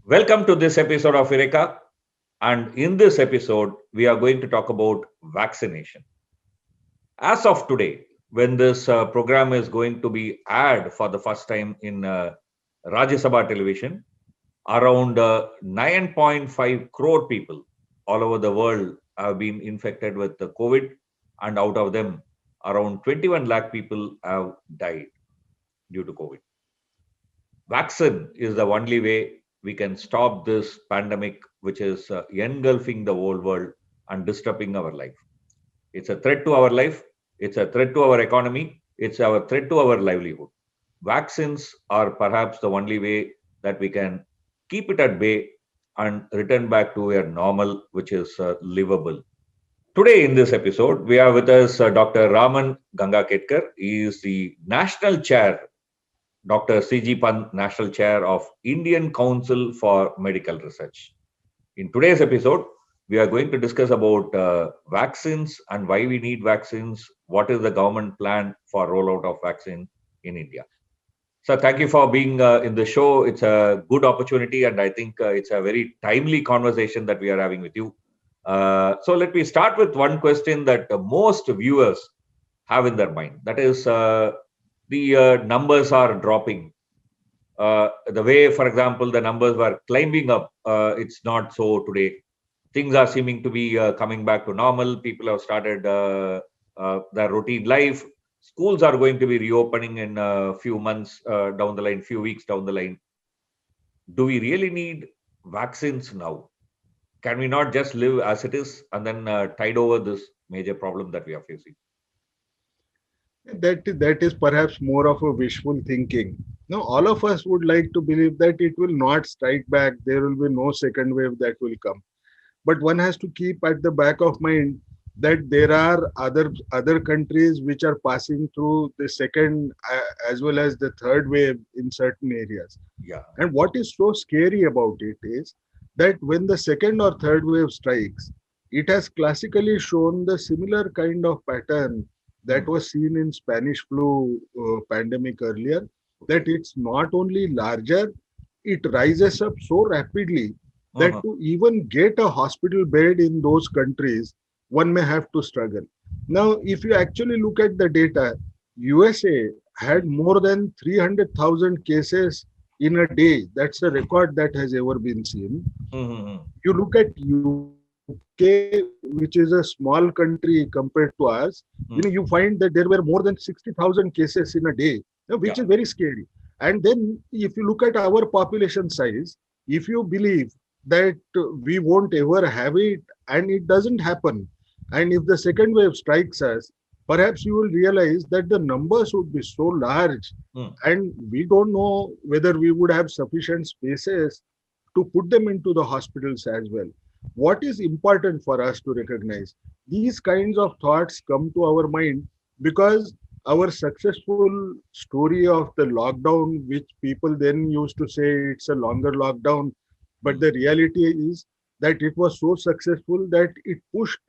Welcome to this episode of Eureka. And in this episode, we are going to talk about vaccination. As of today, when this program is going to be aired for the first time in Rajya Sabha television, around 9.5 crore people all over the world have been infected with the COVID, and out of them, around 21 lakh people have died due to COVID. Vaccine is the only way we can stop this pandemic, which is engulfing the whole world and disturbing our life. It's a threat to our life. It's a threat to our economy. It's a threat to our livelihood. Vaccines are perhaps the only way that we can keep it at bay and return back to a normal, which is livable. Today, in this episode, we are with us Dr. Raman Gangaketkar. He is the National Chair, Dr. C.G. Pant, National Chair of Indian Council for Medical Research. In today's episode, we are going to discuss about vaccines and why we need vaccines. What is the government plan for rollout of vaccine in India? So, thank you for being in the show. It's a good opportunity, and I think it's a very timely conversation that we are having with you. So, let me start with one question that most viewers have in their mind. That is, the numbers are dropping. The way, for example, the numbers were climbing up, it's not so today. Things are seeming to be coming back to normal. People have started their routine life. Schools are going to be reopening in a few months down the line, few weeks down the line. Do we really need vaccines now? Can we not just live as it is and then tide over this major problem that we are facing? That is perhaps more of a wishful thinking. Now, all of us would like to believe that it will not strike back. There will be no second wave that will come. But one has to keep at the back of mind that there are other countries which are passing through the second as well as the third wave in certain areas. Yeah. And what is so scary about it is that when the second or third wave strikes, it has classically shown the similar kind of pattern that Mm. was seen in Spanish flu pandemic earlier, that Okay. it's not only larger, it rises up so rapidly that Uh-huh. to even get a hospital bed in those countries, one may have to struggle. Now, if you actually look at the data, USA had Mm. more than 300,000 cases in a day. That's a record that has ever been seen. Mm-hmm. You look at UK, which is a small country compared to us, you find that there were more than 60,000 cases in a day, which is Yeah. very scary. And then if you look at our population size, if you believe that we won't ever have it and it doesn't happen, and if the second wave strikes us, perhaps you will realize that the numbers would be so large, Mm. and we don't know whether we would have sufficient spaces to put them into the hospitals as well. What is important for us to recognize? These kinds of thoughts come to our mind because our successful story of the lockdown, which people then used to say it's a longer lockdown, but Mm. the reality is that it was so successful that it pushed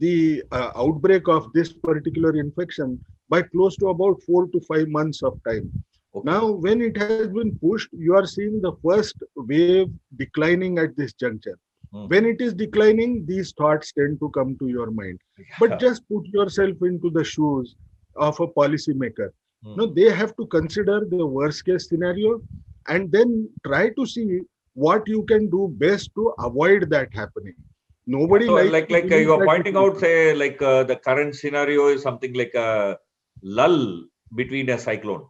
the outbreak of this particular infection by close to about 4 to 5 months of time. Okay. Now, when it has been pushed, you are seeing the first wave declining at this juncture. When Mm-hmm. it is declining, these thoughts tend to come to your mind. But Yeah. just put yourself into the shoes of a policymaker. Now, Mm. they have to consider the worst case scenario and then try to see what you can do best to avoid that happening. Yeah. Nobody So, likes like, to you believe are that it pointing will out, come. say, like the current scenario is something like a lull between a cyclone.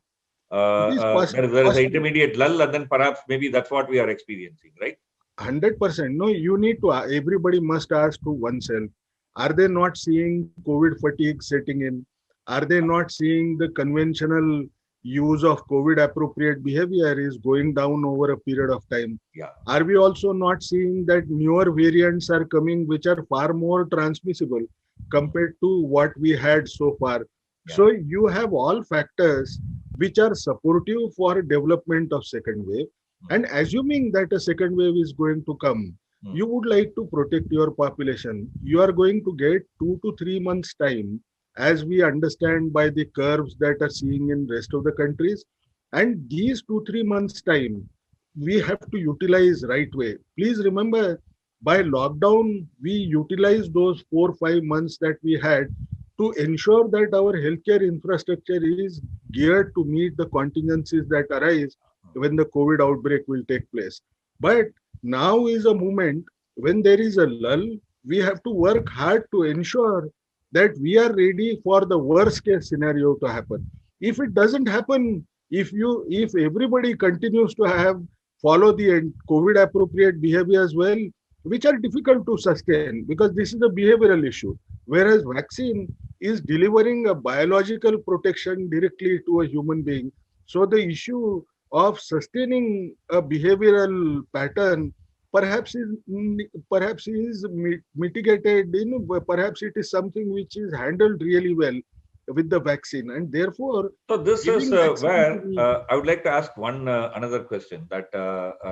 It is There is an possible. intermediate lull, and then perhaps maybe that's what we are experiencing, right? 100%. No, you need to, everybody must ask to oneself, are they not seeing COVID fatigue setting in? Are they not seeing the conventional use of COVID appropriate behavior is going down over a period of time? Yeah. Are we also not seeing that newer variants are coming which are far more transmissible Mm. compared to what we had so far? Yeah. So you have all factors which are supportive for development of second wave, Mm. and assuming that a second wave is going to come, Mm. you would like to protect your population. You are going to get 2 to 3 months time, as we understand by the curves that are seeing in rest of the countries. And these 2 3 months time, we have to utilize right way. Please remember, by lockdown, we utilized those 4 5 months that we had to ensure that our healthcare infrastructure is geared to meet the contingencies that arise when the COVID outbreak will take place. But now is a moment when there is a lull. We have to work hard to ensure that we are ready for the worst case scenario to happen. If it doesn't happen, if everybody continues to have follow the COVID appropriate behavior as well, which are difficult to sustain because this is a behavioral issue. Whereas vaccine is delivering a biological protection directly to a human being. So the issue of sustaining a behavioral pattern perhaps is mitigated. Perhaps it is something which is handled really well with the vaccine, and therefore So this is giving vaccine to where the I would like to ask one another question that,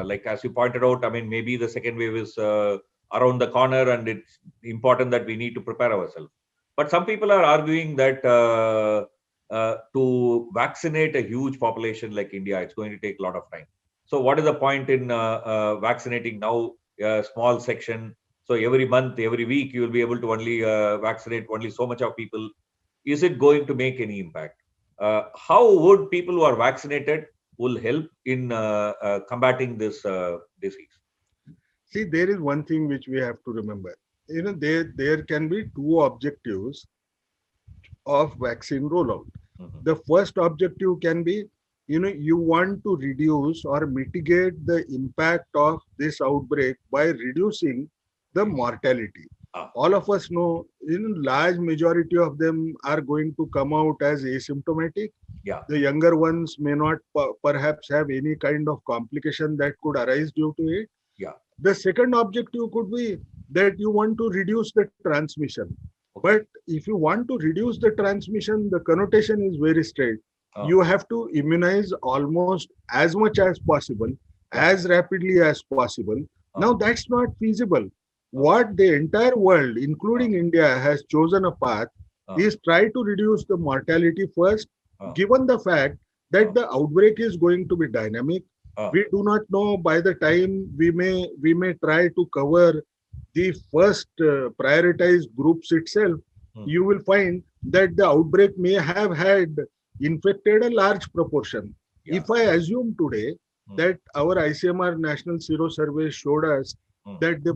like as you pointed out, I mean, maybe the second wave is around the corner, and it's important that we need to prepare ourselves. But some people are arguing that to vaccinate a huge population like India, it's going to take a lot of time. So what is the point in vaccinating now a small section? So every month, every week, you will be able to only vaccinate only so much of people. Is it going to make any impact? How would people who are vaccinated will help in combating this disease? see, there is one thing which we have to remember. There can be two objectives of vaccine rollout. Mhm. The first objective can be, you want to reduce or mitigate the impact of this outbreak by reducing the mortality. Ah, All of us know, large majority of them are going to come out as asymptomatic. yeah, The younger ones may not perhaps have any kind of complication that could arise due to it. yeah, The second objective could be that you want to reduce the transmission. okay. But if you want to reduce the transmission, the connotation is very straight. Ah, You have to immunize almost as much as possible, yeah, as rapidly as possible. ah, Now, that's not feasible. ah, What the entire world, ah, including India, has chosen a path ah, is try to reduce the mortality first, ah, given the fact that ah, the outbreak is going to be dynamic. ah, We do not know by the time we may try to cover the first prioritized groups itself. hmm, You will find that the outbreak may have had infected a large proportion. yeah, If I assume today hmm, that our ICMR National Sero Survey showed us hmm, that the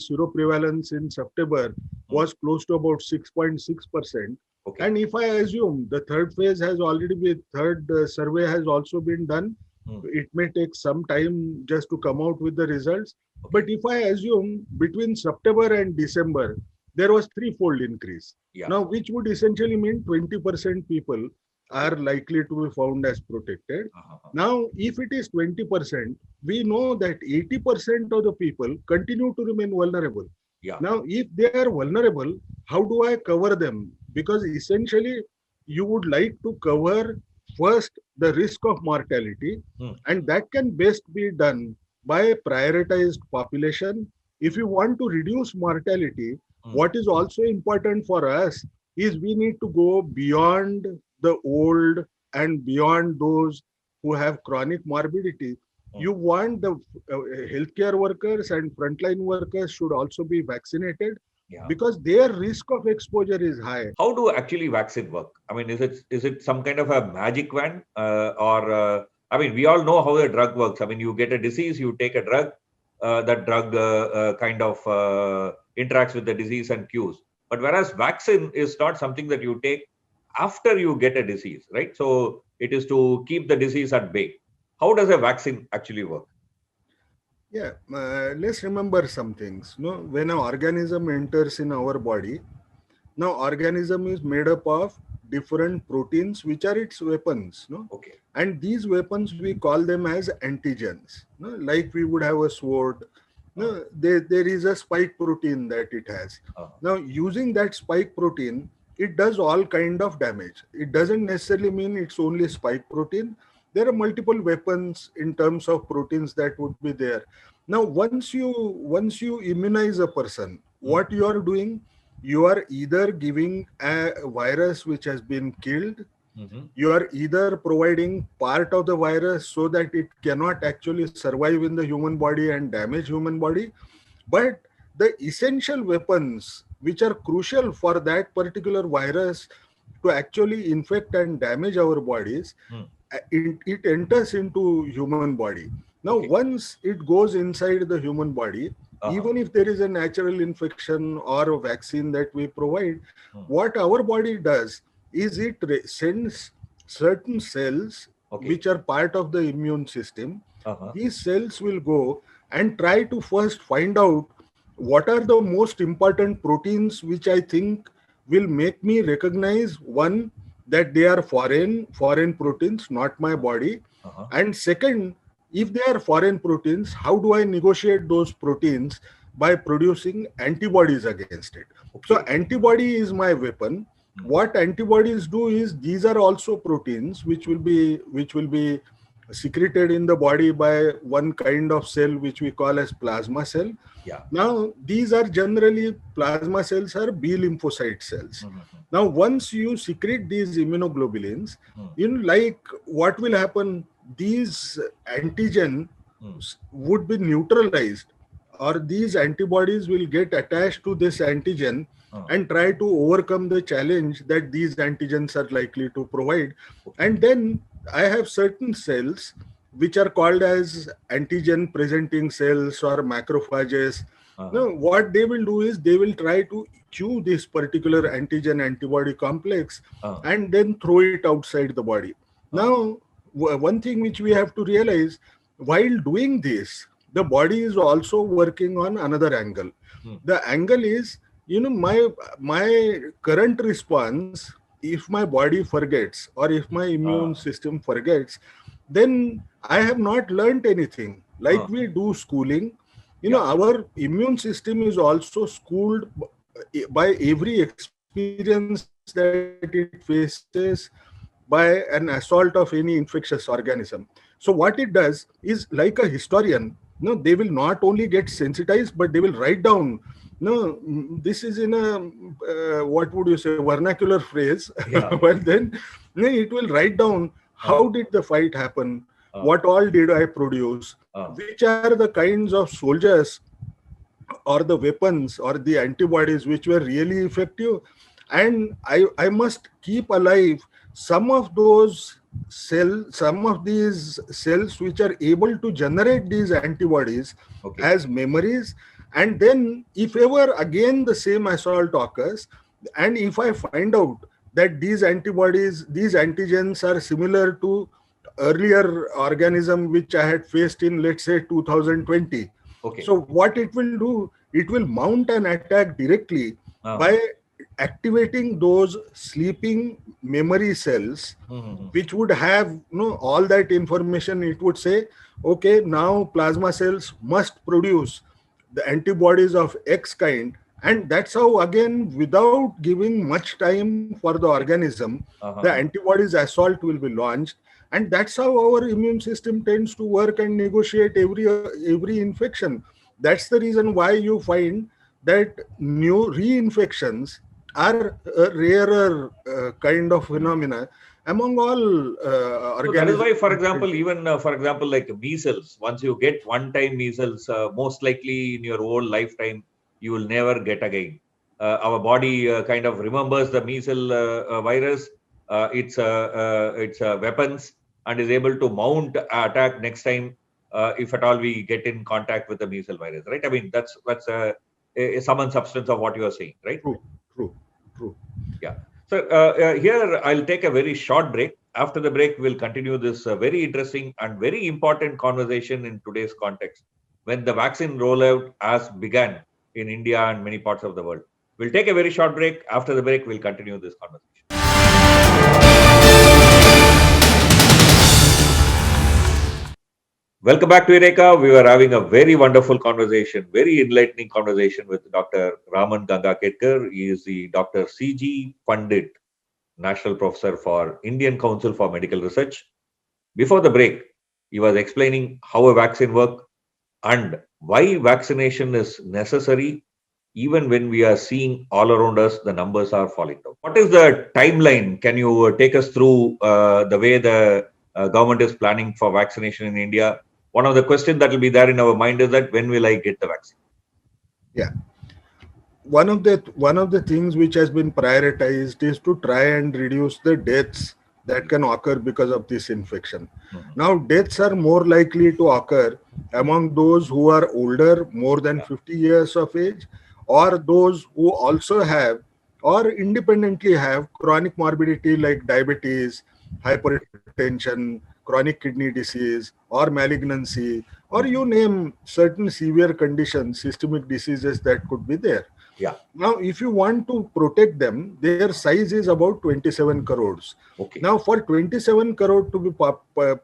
seroprevalence in September hmm, was close to about 6.6%. okay, And if I assume the third phase has already been, third survey has also been done, hmm, it may take some time just to come out with the results. But okay, if I assume between September and December, there was threefold increase. yeah, Now, which would essentially mean 20% people okay, are likely to be found as protected. ah, ah, ah, Now, if it is 20%, we know that 80% of the people continue to remain vulnerable. yeah, Now, if they are vulnerable, how do I cover them? Because essentially, you would like to cover first the risk of mortality, hmm, and that can best be done by a prioritized population. If you want to reduce mortality, hmm, what is also important for us is we need to go beyond the old and beyond those who have chronic morbidity. hmm, You want the healthcare workers and frontline workers should also be vaccinated yeah. because their risk of exposure is high. How do actually vaccine work? I mean, is it some kind of a magic wand, or I mean, we all know how a drug works. I mean, you get a disease, you take a drug, that drug kind of interacts with the disease and cures. But whereas vaccine is not something that you take after you get a disease, right? So it is to keep the disease at bay. How does a vaccine actually work? Yeah, let's remember some things. No, when an organism enters in our body, now organism is made up of different proteins, which are its weapons. No, Okay. and these weapons we call them as antigens. No, like we would have a sword. Uh, No, there is a spike protein that it has. uh, Now, using that spike protein, it does all kind of damage. It doesn't necessarily mean it's only spike protein. There are multiple weapons in terms of proteins that would be there. Now, once you immunize a person, mm, what you are doing, you are either giving a virus which has been killed, Mhm. You are either providing part of the virus so that it cannot actually survive in the human body and damage human body, but the essential weapons which are crucial for that particular virus to actually infect and damage our bodies, Mm. it enters into human body. Now Okay. once it goes inside the human body, Uh-huh. even if there is a natural infection or a vaccine that we provide, Mm. what our body does is it sends certain cells Okay. which are part of the immune system. Uh-huh. These cells will go and try to first find out what are the most important proteins which I think will make me recognize, one, that they are foreign proteins, not my body, Uh-huh. and second, if they are foreign proteins, how do I negotiate those proteins by producing antibodies against it? So Okay. antibody is my weapon. Mm. What antibodies do is these are also proteins which will be secreted in the body by one kind of cell which we call as plasma cell. Yeah. Now, these are generally plasma cells are B lymphocyte cells. Mhm. Now, once you secrete these immunoglobulins, Mm. like what will happen? These antigen Mm. would be neutralized, or these antibodies will get attached to this antigen Uh. and try to overcome the challenge that these antigens are likely to provide. Okay. And then I have certain cells which are called as antigen presenting cells or macrophages. Uh-huh. Now, what they will do is they will try to chew this particular antigen antibody complex Uh. and then throw it outside the body. Uh. Now, one thing which we have to realize, while doing this, the body is also working on another angle. Mm. The angle is, my current response, if my body forgets or if my immune Uh. system forgets, then I have not learned anything. Like Uh. we do schooling, Yeah. our immune system is also schooled by every experience that it faces by an assault of any infectious organism. So what it does is, like a historian, they will not only get sensitized, but they will write down. This is in a what would you say, vernacular phrase. Yeah. Well, then it will write down Uh. how did the fight happen, Uh. what all did I produce, Uh. which are the kinds of soldiers or the weapons or the antibodies which were really effective, and I must keep alive some of these cells which are able to generate these antibodies Okay. as memories. And then if ever again the same assault occurs, and if I find out that these antigens are similar to earlier organism which I had faced in, let's say, 2020, Okay. so what it will do, it will mount an attack directly Uh-huh. by activating those sleeping memory cells, Mhm. which would have all that information. It would say, okay, now plasma cells must produce the antibodies of X kind, and that's how, again, without giving much time for the organism, the Uh-huh. antibodies assault will be launched. And that's how our immune system tends to work and negotiate every infection. That's the reason why you find that new reinfections are a rarer kind of phenomena among all So that is organisms. why, for example, even for example, like measles, once you get one time measles, most likely in your whole lifetime, you will never get again. Our body kind of remembers the measles virus, its weapons, and is able to mount attack next time if at all we get in contact with the measles virus, right? I mean, that's a sum and substance of what you are saying, right? True, true, true. Yeah. So here I'll take a very short break. After the break, we'll continue this very interesting and very important conversation in today's context when the vaccine rollout has begun in India and many parts of the world. We'll take a very short break. After the break, we'll continue this conversation. Welcome back to Eureka. We were having a very wonderful conversation, very enlightening conversation with Dr. Raman Gangakedkar. He is the Dr. C.G. Pandit National Professor for Indian Council for Medical Research. Before the break, he was explaining how a vaccine works and why vaccination is necessary even when we are seeing all around us the numbers are falling down. What is the timeline? Can you take us through the way the government is planning for vaccination in India? One of the questions that will be there in our mind is that when will I get the vaccine? Yeah. One of the things which has been prioritized is to try and reduce the deaths that can occur because of this infection. Now, deaths are more likely to occur among those who are older, more than 50 years of age, or those who also have or independently have chronic morbidity like diabetes, hypertension, chronic kidney disease, or malignancy, or you name certain severe conditions, systemic diseases that could be there. Yeah. Now, if you want to protect them, their size is about 27 crores. Okay. Now, for 27 crore to be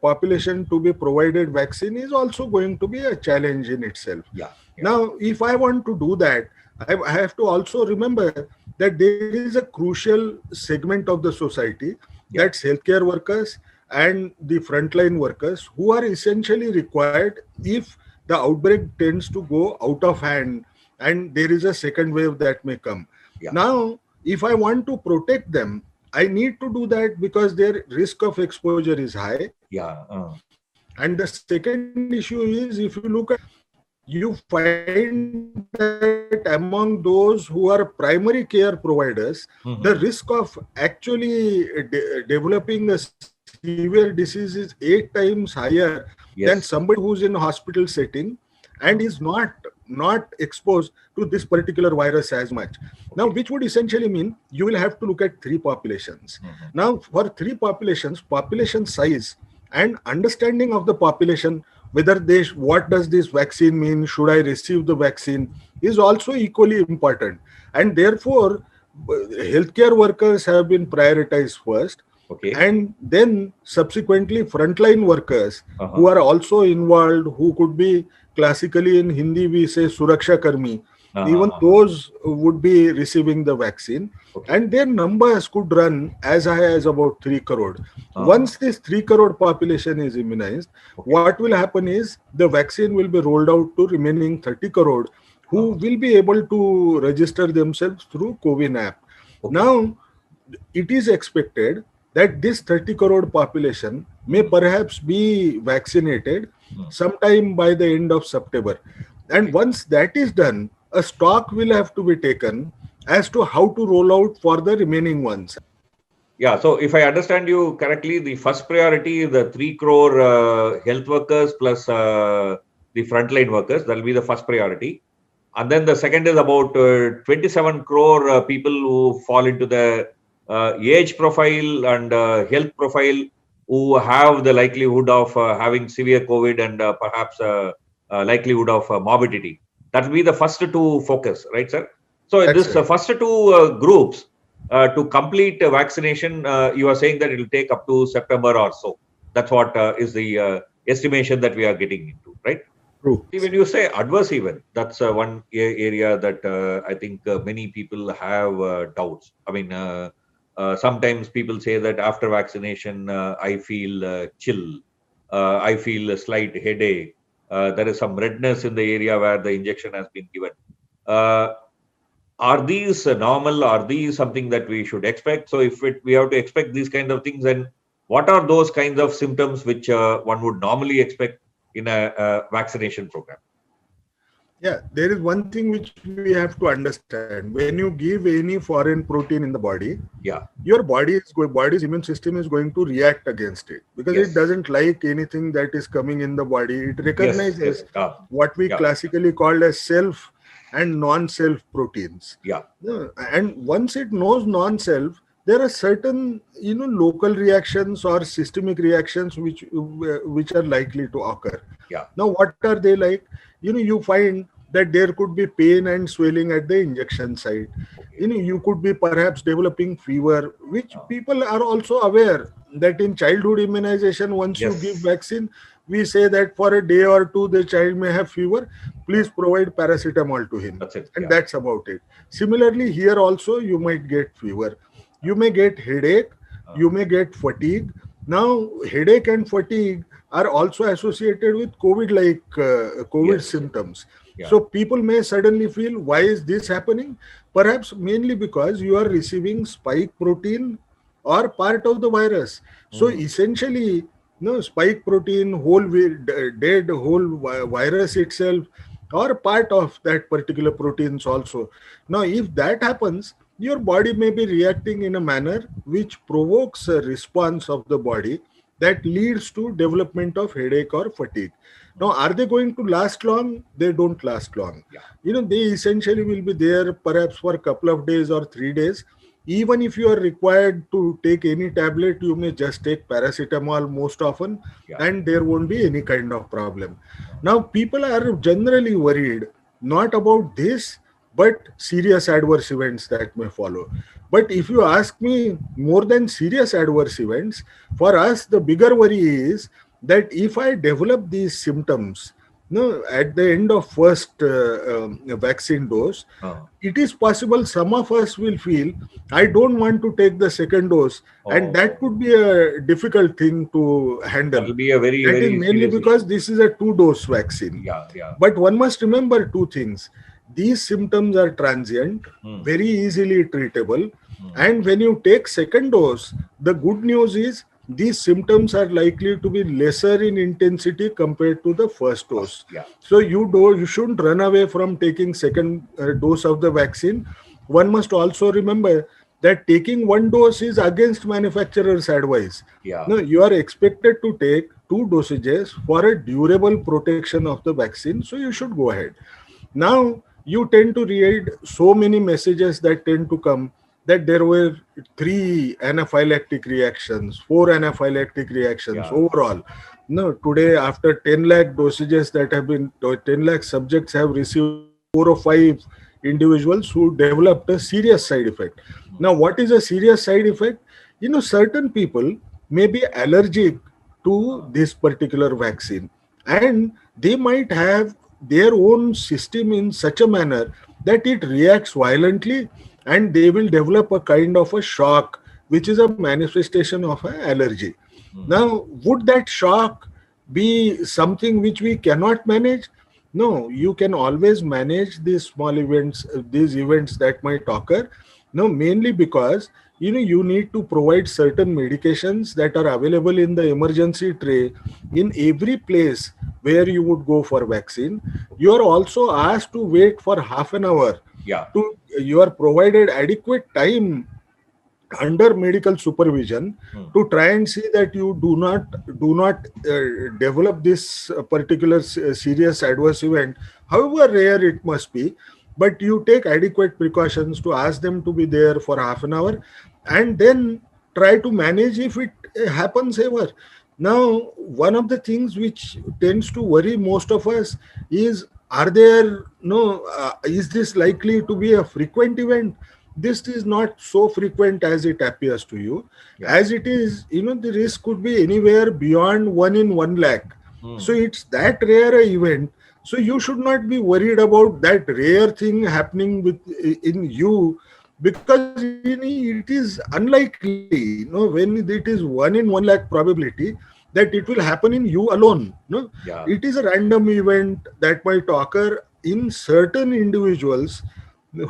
population to be provided vaccine is also going to be a challenge in itself. Yeah. Now, if I want to do that, I have to also remember that there is a crucial segment of the society, that's healthcare workers and the frontline workers, who are essentially required if the outbreak tends to go out of hand and there is a second wave that may come. Now, if I want to protect them, I need to do that because their risk of exposure is high. And the second issue is, if you look at, you find that among those who are primary care providers, the risk of actually developing a severe disease is 8 times higher than somebody who's in a hospital setting and is not exposed to this particular virus as much. Now, which would essentially mean you will have to look at three populations. Now, for three populations, population size and understanding of the population, whether what does this vaccine mean, should I receive the vaccine, is also equally important. And therefore, healthcare workers have been prioritized first. And then subsequently frontline workers who are also involved, who could be classically in Hindi we say Suraksha Karmi, even those would be receiving the vaccine, and their numbers could run as high as about 3 crore. Once this 3 crore population is immunized, what will happen is the vaccine will be rolled out to remaining 30 crore who will be able to register themselves through CoWIN app. Now, it is expected that this 30 crore population may perhaps be vaccinated sometime by the end of September. And once that is done, a stock will have to be taken as to how to roll out for the remaining ones. Yeah, so if I understand you correctly, the first priority is the 3 crore health workers plus the frontline workers. That will be the first priority. And then the second is about 27 crore people who fall into the age profile and health profile who have the likelihood of having severe COVID and perhaps likelihood of morbidity. That will be the first to focus, right, sir? So this first two groups to complete vaccination, you are saying that it will take up to September or so. That's what is the estimation that we are getting into, right? True. See, when you say adverse event, that's one area that I think many people have doubts. I mean, sometimes people say that after vaccination, I feel chill, I feel a slight headache. There is some redness in the area where the injection has been given. Are these normal? Are these something that we should expect? So if we have to expect these kind of things, then what are those kinds of symptoms which one would normally expect in a vaccination program? Yeah, there is one thing which we have to understand. When you give any foreign protein in the body, your body's immune system is going to react against it because it doesn't like anything that is coming in the body. It recognizes what we classically call as self and non-self proteins. And once it knows non-self, there are certain local reactions or systemic reactions which are likely to occur. Now, what are they like? You find that there could be pain and swelling at the injection site. You could be perhaps developing fever, which people are also aware that in childhood immunization, once you give vaccine, we say that for a day or two, the child may have fever. Please provide paracetamol to him. That's it. And that's about it. Similarly, here also, you might get fever. You may get headache. You may get fatigue. Now, headache and fatigue are also associated with COVID-like symptoms. Yeah. So people may suddenly feel, why is this happening? Perhaps mainly because you are receiving spike protein or part of the virus. So Mm. essentially, no spike protein, dead whole virus itself, or part of that particular proteins also. Now, if that happens, your body may be reacting in a manner which provokes a response of the body that leads to development of headache or fatigue. Now, Mm. are they going to last long? They don't last long. Yeah. They essentially will be there perhaps for a couple of days or 3 days. Even if you are required to take any tablet, you may just take paracetamol most often, Yeah. and there won't be any kind of problem. Uh, Now, people are generally worried not about this, but serious adverse events that may follow. But if you ask me, more than serious adverse events, for us, the bigger worry is that if I develop these symptoms, no, at the end of first vaccine dose, uh, it is possible some of us will feel, I don't want to take the second dose, and that oh, could be a difficult thing to that handle. will be a very, That is very mainly serious because issue. this is a two-dose vaccine. Yeah. Yeah. But one must remember two things. These symptoms are transient, Mm. very easily treatable, Mm. and when you take second dose, the good news is these symptoms are likely to be lesser in intensity compared to the first First. dose. Yeah. So you shouldn't run away from taking second dose of the vaccine. One must also remember that taking one dose is against manufacturer's advice. Yeah. No, you are expected to take two dosages for a durable protection of the vaccine, so you should go ahead. Now, you tend to read so many messages that tend to come that there were three anaphylactic reactions, four anaphylactic reactions Yeah. overall. No, today, after 10 lakh dosages that have been, 10 lakh subjects have received, only four or five individuals who developed a serious side effect. Mm. Now, what is a serious side effect? Certain people may be allergic to Uh, this particular vaccine, and they might have their own system in such a manner that it reacts violently, and they will develop a kind of a shock, which is a manifestation of an allergy. mm. Now, would that shock be something which we cannot manage? No, you can always manage these small events, these events that might occur. No, mainly because you need to provide certain medications that are available in the emergency tray in every place where you would go for vaccine. You are also asked to wait for half an hour. Yeah. You are provided adequate time under medical supervision Mm. to try and see that you do not develop this particular serious adverse event, however rare it must be. But you take adequate precautions to ask them to be there for half an hour, and then try to manage if it happens ever. Now, one of the things which tends to worry most of us is, are there no is this likely to be a frequent event? This is not so frequent as it appears to you. Yeah. As it is, the risk could be anywhere beyond 1 in 1 lakh. So Mm. it's that rare a event. So you should not be worried about that rare thing happening in you, because it is unlikely, when it is 1 in 1 lakh probability that it will happen in you alone. No, Yeah. it is a random event that might occur in certain individuals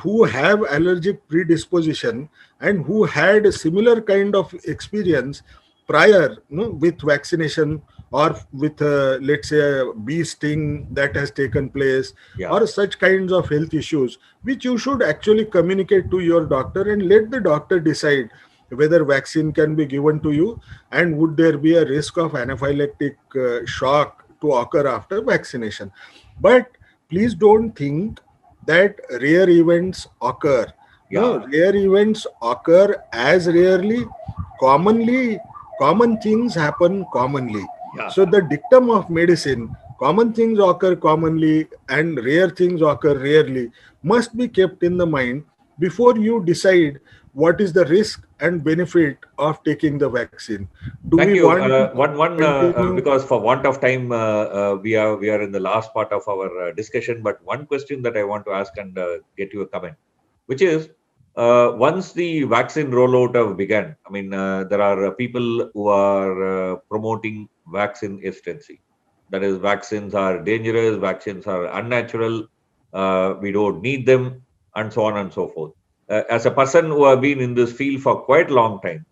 who have allergic predisposition and who had a similar kind of experience prior, with vaccination, or with let's say a bee sting that has taken place, Yeah. or such kinds of health issues, which you should actually communicate to your doctor and let the doctor decide whether vaccine can be given to you, and would there be a risk of anaphylactic shock to occur after vaccination. But please don't think that rare events occur. No, Yeah. rare events occur as rarely. Commonly, common things happen commonly. Yeah. So the dictum of medicine, common things occur commonly and rare things occur rarely, must be kept in the mind before you decide what is the risk and benefit of taking the vaccine. Do we Thank you. want to One continue? because for want of time, we are in the last part of our discussion. But one question that I want to ask and get you a comment, which is, once the vaccine rollout have begun, I mean, there are people who are promoting vaccine hesitancy. That is, vaccines are dangerous, vaccines are unnatural. we don't need them, and so on and so forth. As a person who have been in this field for quite a long time,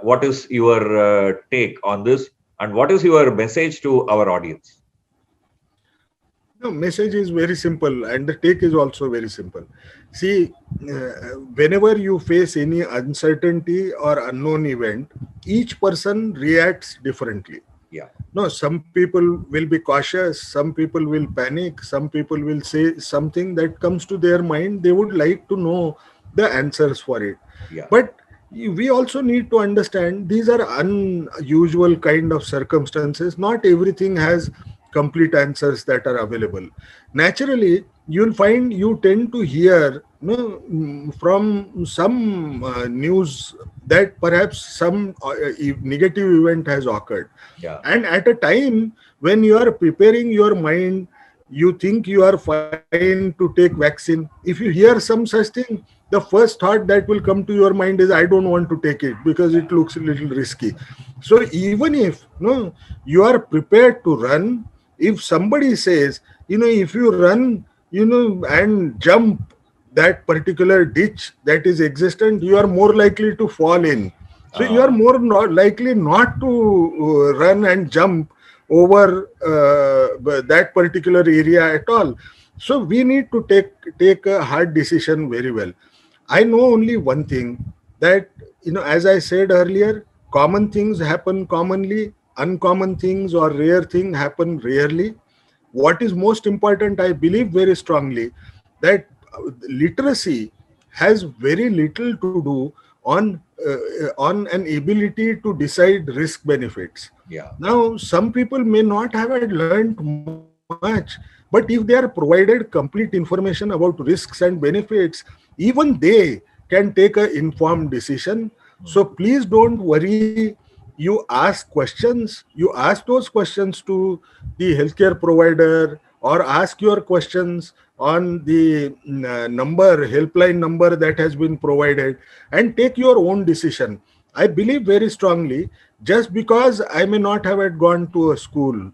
what is your take on this, and what is your message to our audience? No, message is very simple, and the take is also very simple. See, whenever you face any uncertainty or unknown event, each person reacts differently. Yeah. No, some people will be cautious, some people will panic, some people will say something that comes to their mind. They would like to know the answers for it. Yeah. But we also need to understand these are unusual kind of circumstances. Not everything has complete answers that are available. Naturally, you'll find you tend to hear, from some news that perhaps some negative event has occurred. Yeah. And at a time when you are preparing your mind, you think you are fine to take vaccine. If you hear some such thing, the first thought that will come to your mind is, I don't want to take it because it looks a little risky. So even if you are prepared to run, if somebody says, if you run, and jump that particular ditch that is existent, you are more likely to fall in. So you are more not likely not to run and jump over that particular area at all. So we need to take a hard decision very well. I know only one thing, that as I said earlier, common things happen commonly, uncommon things or rare things happen rarely. What is most important, I believe very strongly, that literacy has very little to do on an ability to decide risk benefits. Yeah. Now, some people may not have learned much, but if they are provided complete information about risks and benefits, even they can take an informed decision. So please don't worry. You ask questions. You ask those questions to the healthcare provider, or ask your questions on the helpline number that has been provided, and take your own decision. I believe very strongly, just because I may not have had gone to a school,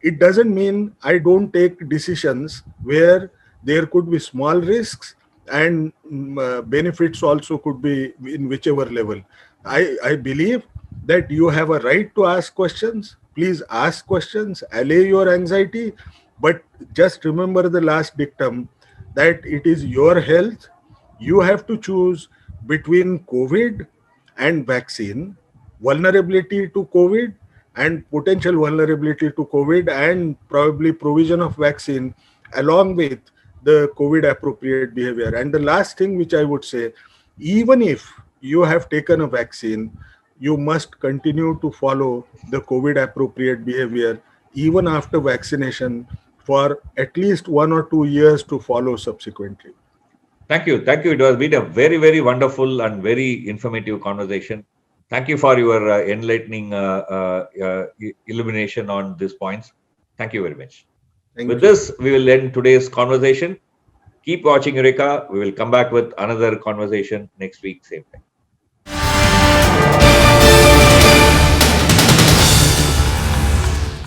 it doesn't mean I don't take decisions where there could be small risks, and benefits also could be in whichever level. I believe that you have a right to ask questions. Please ask questions, allay your anxiety, but just remember the last dictum, that it is your health. You have to choose between COVID and vaccine, vulnerability to COVID and potential vulnerability to COVID, and probably provision of vaccine along with the COVID appropriate behavior. And the last thing which I would say, even if you have taken a vaccine, you must continue to follow the COVID appropriate behavior even after vaccination for at least 1 or 2 years to follow subsequently. Thank you. Thank you. It has been a very, very wonderful and very informative conversation. Thank you for your enlightening illumination on these points. Thank you very much. With this, we will end today's conversation. Keep watching Eureka. We will come back with another conversation next week, same time.